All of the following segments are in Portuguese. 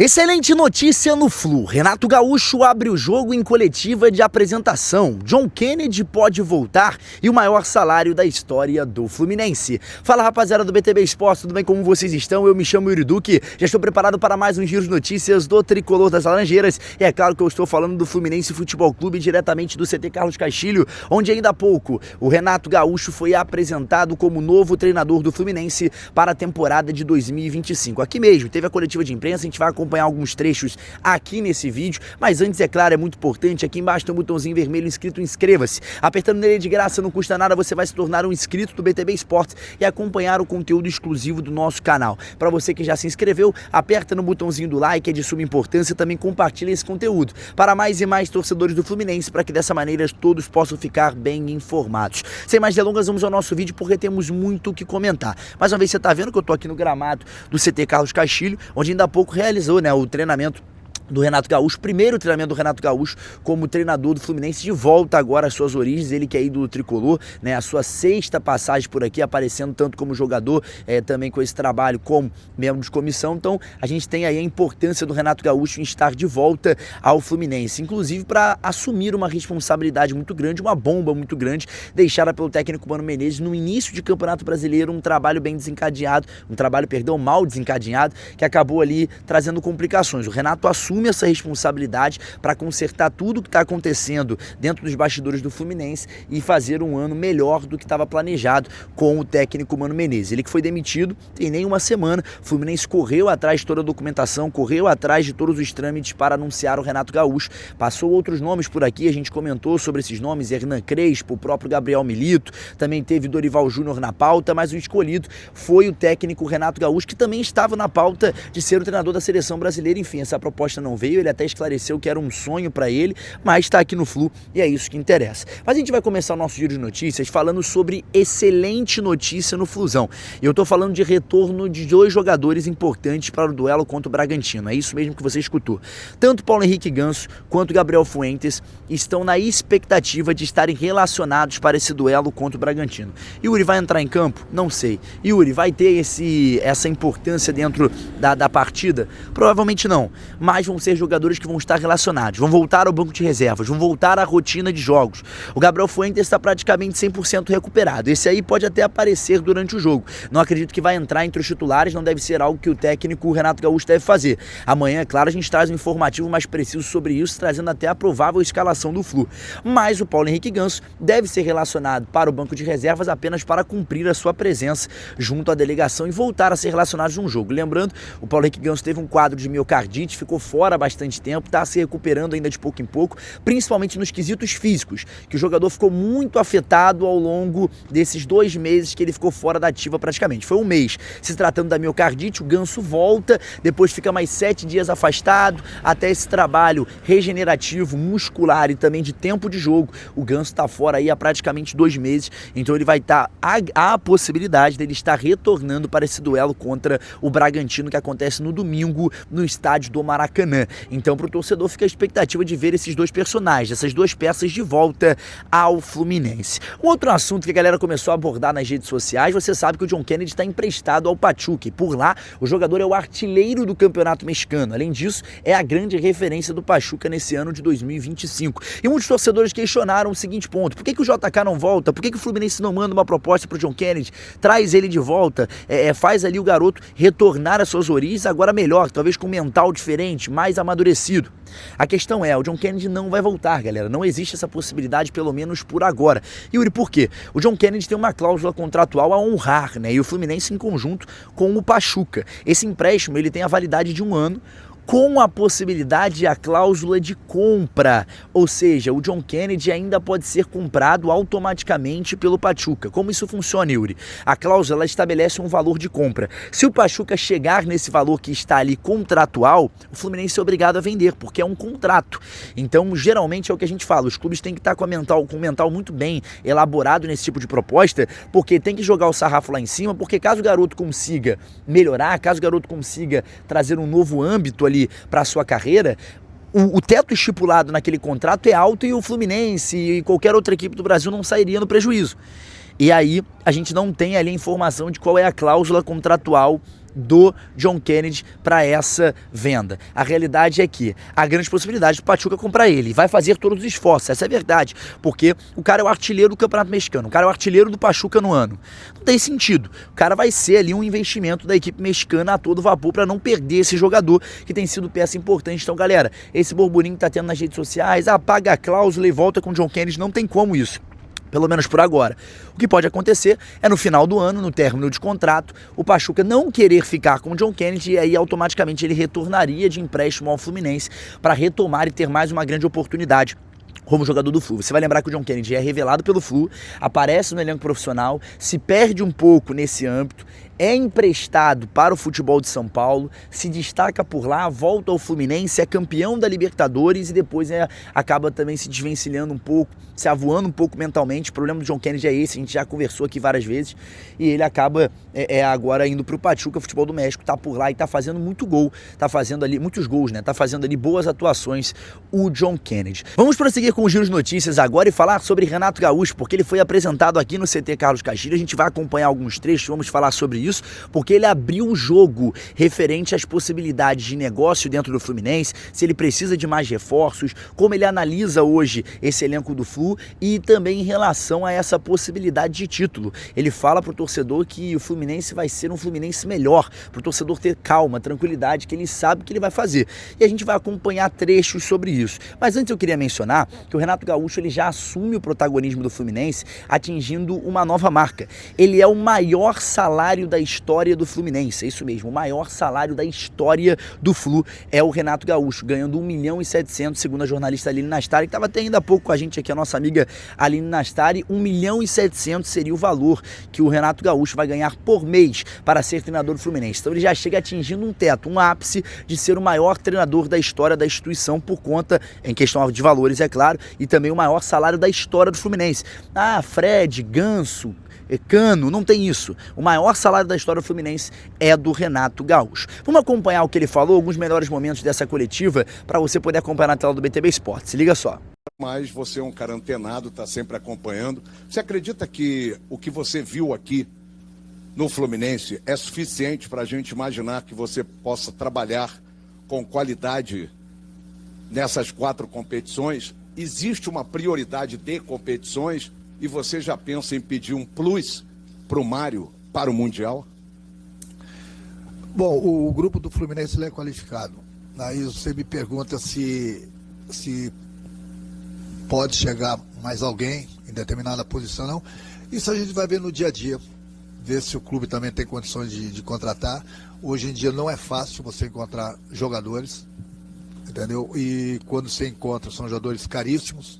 Excelente notícia no Flu. Renato Gaúcho abre o jogo em coletiva de apresentação. John Kennedy pode voltar e o maior salário da história do Fluminense. Fala, rapaziada do BTB Esportes, tudo bem? Como vocês estão? Eu me chamo Yuri Duque, já estou preparado para mais um giro de notícias do Tricolor das Laranjeiras. E é claro que eu estou falando do Fluminense Futebol Clube, diretamente do CT Carlos Castilho, onde ainda há pouco o Renato Gaúcho foi apresentado como novo treinador do Fluminense para a temporada de 2025. Aqui mesmo, teve a coletiva de imprensa, a gente vai acompanhar alguns trechos aqui nesse vídeo, mas antes, é claro, é muito importante, aqui embaixo tem um botãozinho vermelho escrito inscreva-se. Apertando nele de graça, não custa nada, você vai se tornar um inscrito do BTB Esportes e acompanhar o conteúdo exclusivo do nosso canal. Para você que já se inscreveu, aperta no botãozinho do like, é de suma importância, também compartilha esse conteúdo para mais e mais torcedores do Fluminense, para que dessa maneira todos possam ficar bem informados. Sem mais delongas, vamos ao nosso vídeo, porque temos muito o que comentar. Mais uma vez, você está vendo que eu estou aqui no gramado do CT Carlos Castilho, onde ainda há pouco realizou, o treinamento do Renato Gaúcho, primeiro treinamento do Renato Gaúcho como treinador do Fluminense, de volta agora às suas origens, ele que é ídolo tricolor, a sua sexta passagem por aqui, aparecendo tanto como jogador, também com esse trabalho como membro de comissão. Então a gente tem aí a importância do Renato Gaúcho em estar de volta ao Fluminense, inclusive para assumir uma responsabilidade muito grande, uma bomba muito grande, deixada pelo técnico Mano Menezes no início de Campeonato Brasileiro, um trabalho bem desencadeado, mal desencadeado, que acabou ali trazendo complicações. O Renato assume essa responsabilidade para consertar tudo que está acontecendo dentro dos bastidores do Fluminense e fazer um ano melhor do que estava planejado com o técnico Mano Menezes. Ele que foi demitido tem nem uma semana, o Fluminense correu atrás de toda a documentação, correu atrás de todos os trâmites para anunciar o Renato Gaúcho, passou outros nomes por aqui, a gente comentou sobre esses nomes, Hernan Crespo, o próprio Gabriel Milito, também teve Dorival Júnior na pauta, mas o escolhido foi o técnico Renato Gaúcho, que também estava na pauta de ser o treinador da seleção brasileira. Enfim, essa proposta não veio, ele até esclareceu que era um sonho para ele, mas está aqui no Flu e é isso que interessa. Mas a gente vai começar o nosso giro de notícias falando sobre excelente notícia no Flusão. E eu estou falando de retorno de dois jogadores importantes para o duelo contra o Bragantino. É isso mesmo que você escutou. Tanto Paulo Henrique Ganso quanto Gabriel Fuentes estão na expectativa de estarem relacionados para esse duelo contra o Bragantino. Yuri vai entrar em campo? Não sei. Yuri vai ter essa importância dentro da partida? Provavelmente não, mas vão ser jogadores que vão estar relacionados, vão voltar ao banco de reservas, vão voltar à rotina de jogos. O Gabriel Fuentes está praticamente 100% recuperado. Esse aí pode até aparecer durante o jogo. Não acredito que vai entrar entre os titulares, não deve ser algo que o técnico Renato Gaúcho deve fazer. Amanhã, é claro, a gente traz um informativo mais preciso sobre isso, trazendo até a provável escalação do Flu. Mas o Paulo Henrique Ganso deve ser relacionado para o banco de reservas apenas para cumprir a sua presença junto à delegação e voltar a ser relacionado num jogo. Lembrando, o Paulo Henrique Ganso teve um quadro de miocardite, ficou fora bastante tempo, está se recuperando ainda de pouco em pouco, principalmente nos quesitos físicos, que o jogador ficou muito afetado ao longo desses 2 meses que ele ficou fora da ativa praticamente. Foi um mês. Se tratando da miocardite, o Ganso volta, depois fica mais 7 dias afastado, até esse trabalho regenerativo, muscular e também de tempo de jogo. O Ganso está fora aí há praticamente 2 meses, então ele vai estar, há a possibilidade dele estar retornando para esse duelo contra o Bragantino, que acontece no domingo no estádio do Maracanã. Então, para o torcedor fica a expectativa de ver esses dois personagens, essas duas peças de volta ao Fluminense. Um outro assunto que a galera começou a abordar nas redes sociais, você sabe que o John Kennedy está emprestado ao Pachuca, e por lá o jogador é o artilheiro do Campeonato Mexicano. Além disso, é a grande referência do Pachuca nesse ano de 2025. E muitos torcedores questionaram o seguinte ponto: por que o JK não volta? Por que o Fluminense não manda uma proposta para o John Kennedy? Traz ele de volta, faz ali o garoto retornar às suas origens, agora melhor, talvez com um mental diferente, mais amadurecido. A questão é, o John Kennedy não vai voltar, galera. Não existe essa possibilidade, pelo menos por agora. Yuri, por quê? O John Kennedy tem uma cláusula contratual a honrar, e o Fluminense em conjunto com o Pachuca. Esse empréstimo, ele tem a validade de 1 ano, com a possibilidade e a cláusula de compra, ou seja, o John Kennedy ainda pode ser comprado automaticamente pelo Pachuca. Como isso funciona, Yuri? A cláusula estabelece um valor de compra. Se o Pachuca chegar nesse valor que está ali contratual, o Fluminense é obrigado a vender, porque é um contrato. Então, geralmente é o que a gente fala, os clubes têm que estar com o mental muito bem elaborado nesse tipo de proposta, porque tem que jogar o sarrafo lá em cima, porque caso o garoto consiga melhorar, caso o garoto consiga trazer um novo âmbito ali para a sua carreira, o teto estipulado naquele contrato é alto e o Fluminense e qualquer outra equipe do Brasil não sairia no prejuízo. E aí a gente não tem ali a informação de qual é a cláusula contratual do John Kennedy para essa venda. A realidade é que há grandes possibilidades do Pachuca comprar ele, vai fazer todos os esforços, essa é a verdade, porque o cara é o artilheiro do Campeonato Mexicano, o cara é o artilheiro do Pachuca no ano. Não tem sentido, o cara vai ser ali um investimento da equipe mexicana a todo vapor para não perder esse jogador que tem sido peça importante. Então, galera, esse burburinho que tá tendo nas redes sociais, paga a cláusula e volta com o John Kennedy, não tem como isso. Pelo menos por agora. O que pode acontecer é no final do ano, no término de contrato, o Pachuca não querer ficar com o John Kennedy e aí automaticamente ele retornaria de empréstimo ao Fluminense para retomar e ter mais uma grande oportunidade como jogador do Flu. Você vai lembrar que o John Kennedy é revelado pelo Flu, aparece no elenco profissional, se perde um pouco nesse âmbito, é emprestado para o futebol de São Paulo, se destaca por lá, volta ao Fluminense, é campeão da Libertadores e depois acaba também se desvencilhando um pouco, se avoando um pouco mentalmente. O problema do John Kennedy é esse, a gente já conversou aqui várias vezes, e ele acaba agora indo para o Pachuca, futebol do México, tá por lá e tá fazendo muito gol, tá fazendo ali muitos gols, né? Tá fazendo ali boas atuações o John Kennedy. Vamos prosseguir com o giro de notícias agora e falar sobre Renato Gaúcho, porque ele foi apresentado aqui no CT Carlos Castilho. A gente vai acompanhar alguns trechos, vamos falar sobre isso, porque ele abriu o jogo referente às possibilidades de negócio dentro do Fluminense, se ele precisa de mais reforços, como ele analisa hoje esse elenco do Flu e também em relação a essa possibilidade de título. Ele fala pro torcedor que o Fluminense vai ser um Fluminense melhor, pro torcedor ter calma, tranquilidade, que ele sabe o que ele vai fazer. E a gente vai acompanhar trechos sobre isso. Mas antes eu queria mencionar que o Renato Gaúcho ele já assume o protagonismo do Fluminense, atingindo uma nova marca. Ele é o maior salário da história do Fluminense, é isso mesmo, o maior salário da história do Flu é o Renato Gaúcho, ganhando 1.700.000, segundo a jornalista Aline Nastari, que estava até ainda há pouco com a gente aqui, a nossa amiga Aline Nastari. 1.700.000 seria o valor que o Renato Gaúcho vai ganhar por mês para ser treinador do Fluminense. Então ele já chega atingindo um teto, um ápice de ser o maior treinador da história da instituição por conta, em questão de valores, é claro, e também o maior salário da história do Fluminense. Fred, Ganso, Cano, não tem isso. O maior salário da história do Fluminense é do Renato Gaúcho. Vamos acompanhar o que ele falou, alguns melhores momentos dessa coletiva, para você poder acompanhar na tela do BTB Esportes. Se liga só. Mas você é um cara antenado, está sempre acompanhando. Você acredita que o que você viu aqui no Fluminense é suficiente para a gente imaginar que você possa trabalhar com qualidade nessas 4 competições? Existe uma prioridade de competições e você já pensa em pedir um plus para o Mário para o Mundial? Bom, o grupo do Fluminense é qualificado. Aí você me pergunta se pode chegar mais alguém em determinada posição, não. Isso a gente vai ver no dia a dia, ver se o clube também tem condições de contratar. Hoje em dia não é fácil você encontrar jogadores, entendeu? E quando você encontra, são jogadores caríssimos,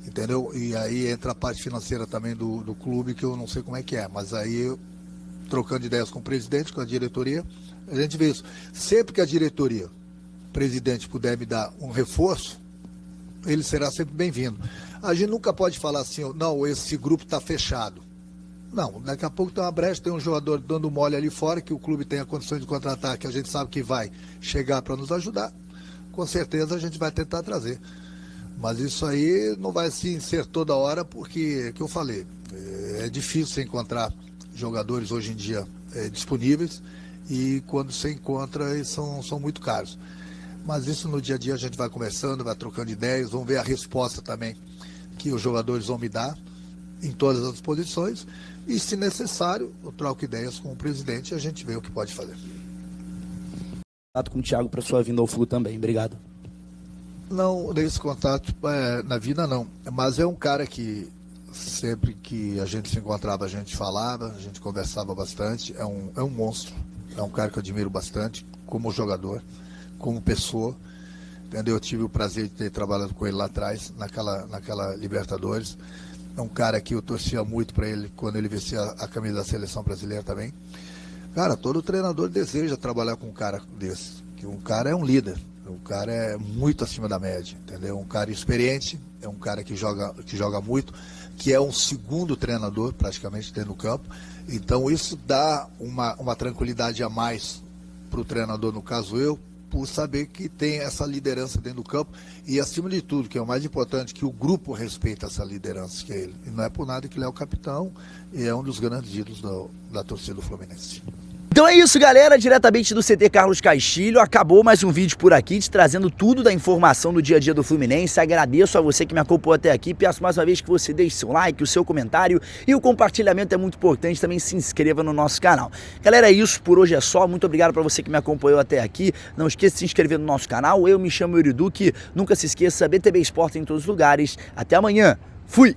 entendeu? E aí entra a parte financeira também do clube, que eu não sei como é que é, mas aí, trocando ideias com o presidente, com a diretoria, a gente vê isso. Sempre que a diretoria, o presidente puder me dar um reforço, ele será sempre bem-vindo. A gente nunca pode falar assim, não, esse grupo está fechado. Não, daqui a pouco tem uma brecha, tem um jogador dando mole ali fora, que o clube tem a condição de contratar, que a gente sabe que vai chegar para nos ajudar. Com certeza a gente vai tentar trazer. Mas isso aí não vai assim ser toda hora, porque, que eu falei, é difícil você encontrar jogadores hoje em dia disponíveis, e quando você encontra, eles são muito caros. Mas isso no dia a dia a gente vai conversando, vai trocando ideias, vamos ver a resposta também que os jogadores vão me dar em todas as posições, e se necessário, eu troco ideias com o presidente e a gente vê o que pode fazer. Com o Thiago para sua vinda ao Flu também, obrigado. Não, nesse contato na vida não, mas é um cara que sempre que a gente se encontrava, a gente falava, a gente conversava bastante, é um monstro, é um cara que eu admiro bastante, como jogador, como pessoa, entendeu? Eu tive o prazer de ter trabalhado com ele lá atrás, naquela Libertadores. É um cara que eu torcia muito para ele quando ele vestia a camisa da seleção brasileira também. Cara, todo treinador deseja trabalhar com um cara desse, que um cara é um líder, o cara é muito acima da média, entendeu? Um cara experiente, é um cara que joga muito, que é um segundo treinador praticamente dentro do campo. Então isso dá uma tranquilidade a mais para o treinador, no caso eu, por saber que tem essa liderança dentro do campo e, acima de tudo, que é o mais importante, que o grupo respeita essa liderança que é ele. E não é por nada que ele é o capitão e é um dos grandes ídolos da torcida do Fluminense. Então é isso, galera, diretamente do CT Carlos Castilho, acabou mais um vídeo por aqui, te trazendo tudo da informação do dia a dia do Fluminense. Agradeço a você que me acompanhou até aqui, peço mais uma vez que você deixe seu like, o seu comentário e o compartilhamento é muito importante, também se inscreva no nosso canal. Galera, é isso, por hoje é só, muito obrigado para você que me acompanhou até aqui, não esqueça de se inscrever no nosso canal, eu me chamo Yuri Duque, nunca se esqueça, BTB Esporte em todos os lugares, até amanhã, fui!